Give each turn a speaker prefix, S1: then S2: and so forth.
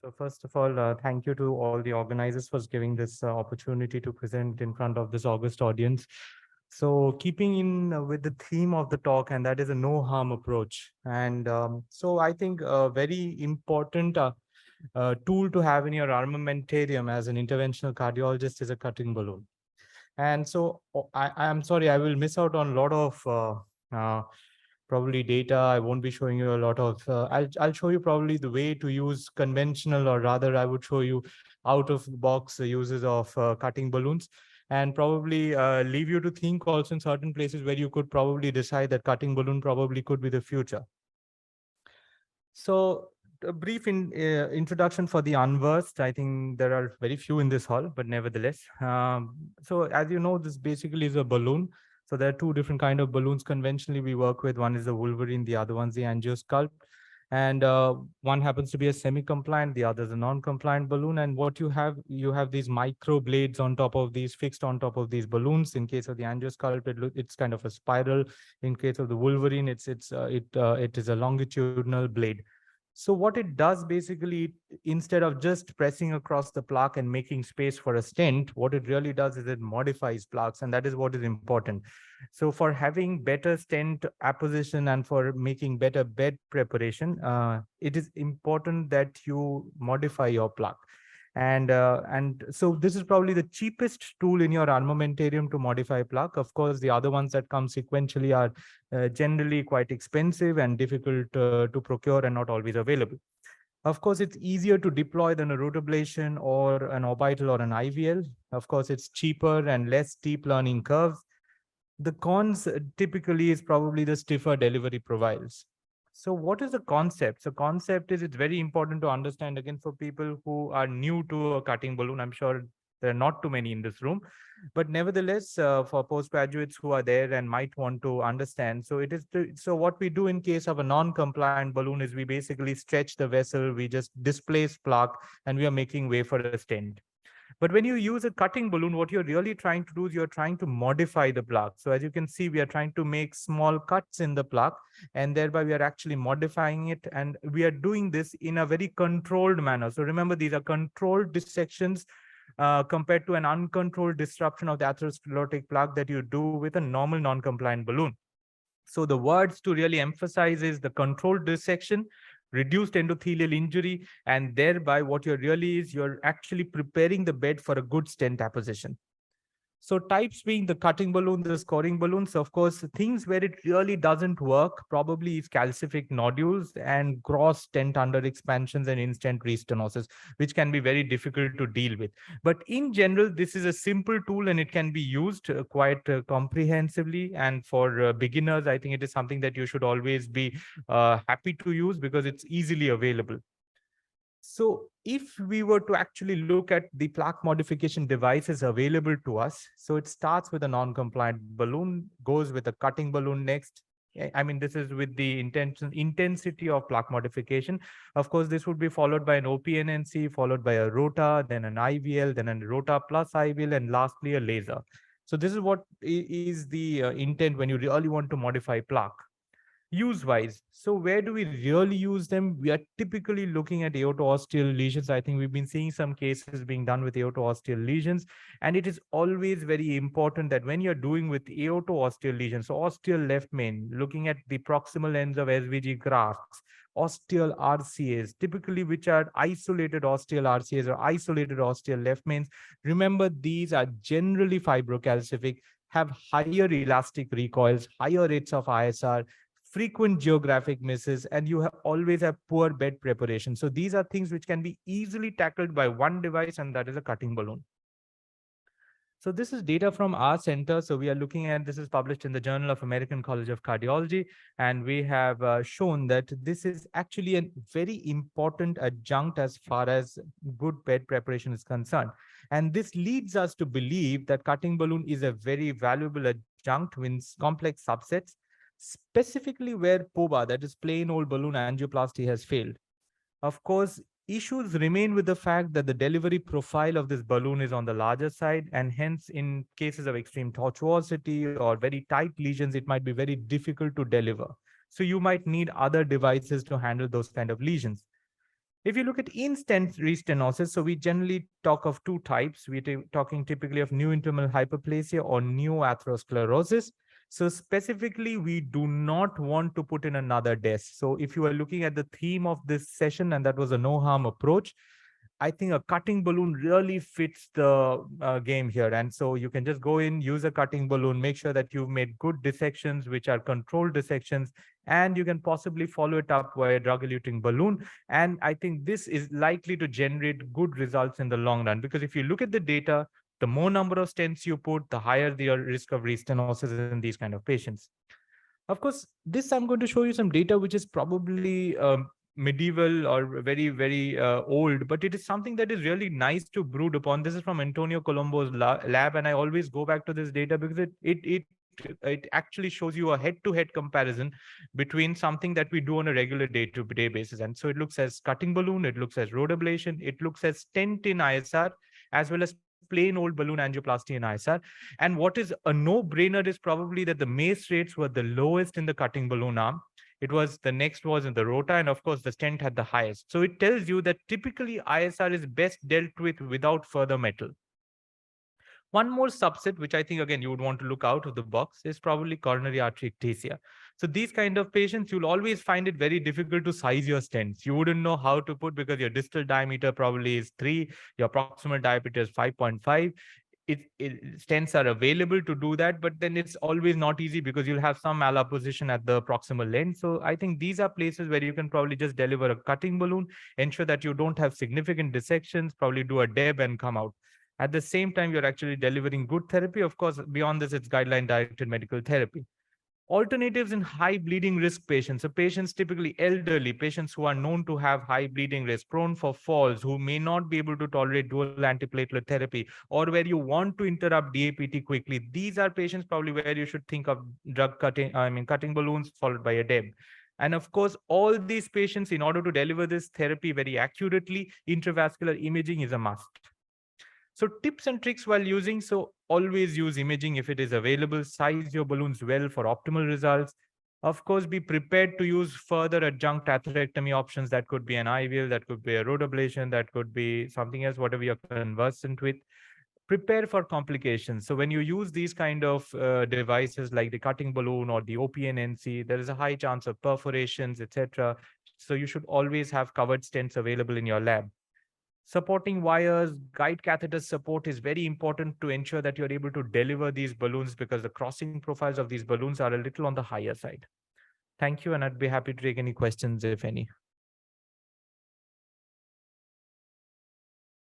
S1: So first of all, thank you to all the organizers for giving this opportunity to present in front of this august audience. So keeping in with the theme of the talk, and that is a no harm approach. And so I think a very important tool to have in your armamentarium as an interventional cardiologist is a cutting balloon. And so I'm sorry, I will miss out on a lot of probably data. I won't be showing you a lot of, I'll show you probably the way to use conventional, or rather I would show you out of the box uses of cutting balloons, and probably leave you to think also in certain places where you could probably decide that cutting balloon probably could be the future. So a brief introduction for the unversed. I think there are very few in this hall, but nevertheless. So as you know, this basically is a balloon. So there are two different kind of balloons conventionally we work with. One is the Wolverine, the other one's the angiosculpt. And one happens to be a semi-compliant, the other is a non-compliant balloon. And what you have these micro blades on top of these, fixed on top of these balloons. In case of the angiosculpt, it's kind of a spiral. In case of the Wolverine, it is a longitudinal blade. So what it does basically, instead of just pressing across the plaque and making space for a stent, what it really does is it modifies plaques, and that is what is important. So for having better stent apposition and for making better bed preparation, it is important that you modify your plaque. And so this is probably the cheapest tool in your armamentarium to modify plaque. Of course, the other ones that come sequentially are generally quite expensive and difficult to procure and not always available. Of course, it's easier to deploy than a rotablation or an orbital or an IVL. Of course, it's cheaper and less steep learning curves. The cons typically is probably the stiffer delivery profiles. So what is the concept? So concept is, it's very important to understand again for people who are new to a cutting balloon. I'm sure there are not too many in this room, but nevertheless, for postgraduates who are there and might want to understand. So what we do in case of a non-compliant balloon is we basically stretch the vessel, we just displace plaque, and we are making way for a stent. But when you use a cutting balloon, what you're really trying to do is you're trying to modify the plaque. So as you can see, we are trying to make small cuts in the plaque, and thereby we are actually modifying it. And we are doing this in a very controlled manner. So remember, these are controlled dissections compared to an uncontrolled disruption of the atherosclerotic plaque that you do with a normal non-compliant balloon. So the words to really emphasize is the controlled dissection, reduced endothelial injury, and thereby what you're really is you're actually preparing the bed for a good stent apposition. So types being the cutting balloon, the scoring balloons, of course, things where it really doesn't work probably is calcific nodules and gross stent under expansions and in-stent restenosis, which can be very difficult to deal with. But in general, this is a simple tool and it can be used quite comprehensively. And for beginners, I think it is something that you should always be happy to use because it's easily available. So if we were to actually look at the plaque modification devices available to us, so it starts with a non-compliant balloon, goes with a cutting balloon next. I mean, this is with the intensity of plaque modification. Of course, this would be followed by an OPNNC, followed by a rota, then an IVL, then a rota plus IVL, and lastly a laser. So this is what is the intent when you really want to modify plaque. Use wise, so where do we really use them? We are typically looking at aortoosteal lesions. I think we've been seeing some cases being done with aortoosteal lesions, and it is always very important that when you're doing with aortoosteal lesions, so osteal left main, looking at the proximal ends of SVG grafts, osteal RCAs, typically which are isolated osteal RCAs or isolated osteal left mains. Remember, these are generally fibrocalcific, have higher elastic recoils, higher rates of ISR, frequent geographic misses, and you always have poor bed preparation. So these are things which can be easily tackled by one device, and that is a cutting balloon. So this is data from our center. So we are looking at, this is published in the Journal of American College of Cardiology, and we have shown that this is actually a very important adjunct as far as good bed preparation is concerned. And this leads us to believe that cutting balloon is a very valuable adjunct in complex subsets, specifically where POBA, that is plain old balloon angioplasty, has failed. Of course, issues remain with the fact that the delivery profile of this balloon is on the larger side, and hence in cases of extreme tortuosity or very tight lesions, it might be very difficult to deliver. So you might need other devices to handle those kind of lesions. If you look at in-stent restenosis, so we generally talk of two types. We're talking typically of new intramural hyperplasia or new atherosclerosis. So specifically, we do not want to put in another DES. So if you are looking at the theme of this session, and that was a no harm approach, I think a cutting balloon really fits the game here. And so you can just go in, use a cutting balloon, make sure that you've made good dissections, which are controlled dissections, and you can possibly follow it up by a drug-eluting balloon. And I think this is likely to generate good results in the long run, because if you look at the data, the more number of stents you put, the higher the risk of restenosis in these kind of patients. Of course, this I'm going to show you some data which is probably medieval or very, very old, but it is something that is really nice to brood upon. This is from Antonio Colombo's lab, and I always go back to this data because it actually shows you a head-to-head comparison between something that we do on a regular day-to-day basis. And so it looks as cutting balloon, it looks as road ablation, it looks as stent in ISR, as well as plain old balloon angioplasty in ISR. And what is a no-brainer is probably that the MACE rates were the lowest in the cutting balloon arm. It was the next was in the rota, and of course the stent had the highest. So it tells you that typically ISR is best dealt with without further metal. One more subset, which I think, again, you would want to look out of the box, is probably coronary artery ectasia. So these kind of patients, you'll always find it very difficult to size your stents. You wouldn't know how to put, because your distal diameter probably is 3, your proximal diameter is 5.5. Stents are available to do that, but then it's always not easy because you'll have some malapposition at the proximal end. So I think these are places where you can probably just deliver a cutting balloon, ensure that you don't have significant dissections, probably do a DEB and come out. At the same time, you're actually delivering good therapy. Of course, beyond this, it's guideline-directed medical therapy. Alternatives in high bleeding risk patients. So patients typically elderly, patients who are known to have high bleeding risk, prone for falls, who may not be able to tolerate dual antiplatelet therapy, or where you want to interrupt DAPT quickly. These are patients probably where you should think of cutting balloons followed by a DEB. And of course, all these patients, in order to deliver this therapy very accurately, intravascular imaging is a must. So tips and tricks while using. So always use imaging if it is available. Size your balloons well for optimal results. Of course, be prepared to use further adjunct atherectomy options. That could be an IVL, that could be a road ablation, that could be something else, whatever you're conversant with. Prepare for complications. So when you use these kind of devices like the cutting balloon or the OPNNC, there is a high chance of perforations, etc. So you should always have covered stents available in your lab. Supporting wires, guide catheter support is very important to ensure that you're able to deliver these balloons, because the crossing profiles of these balloons are a little on the higher side. Thank you, and I'd be happy to take any questions, if any.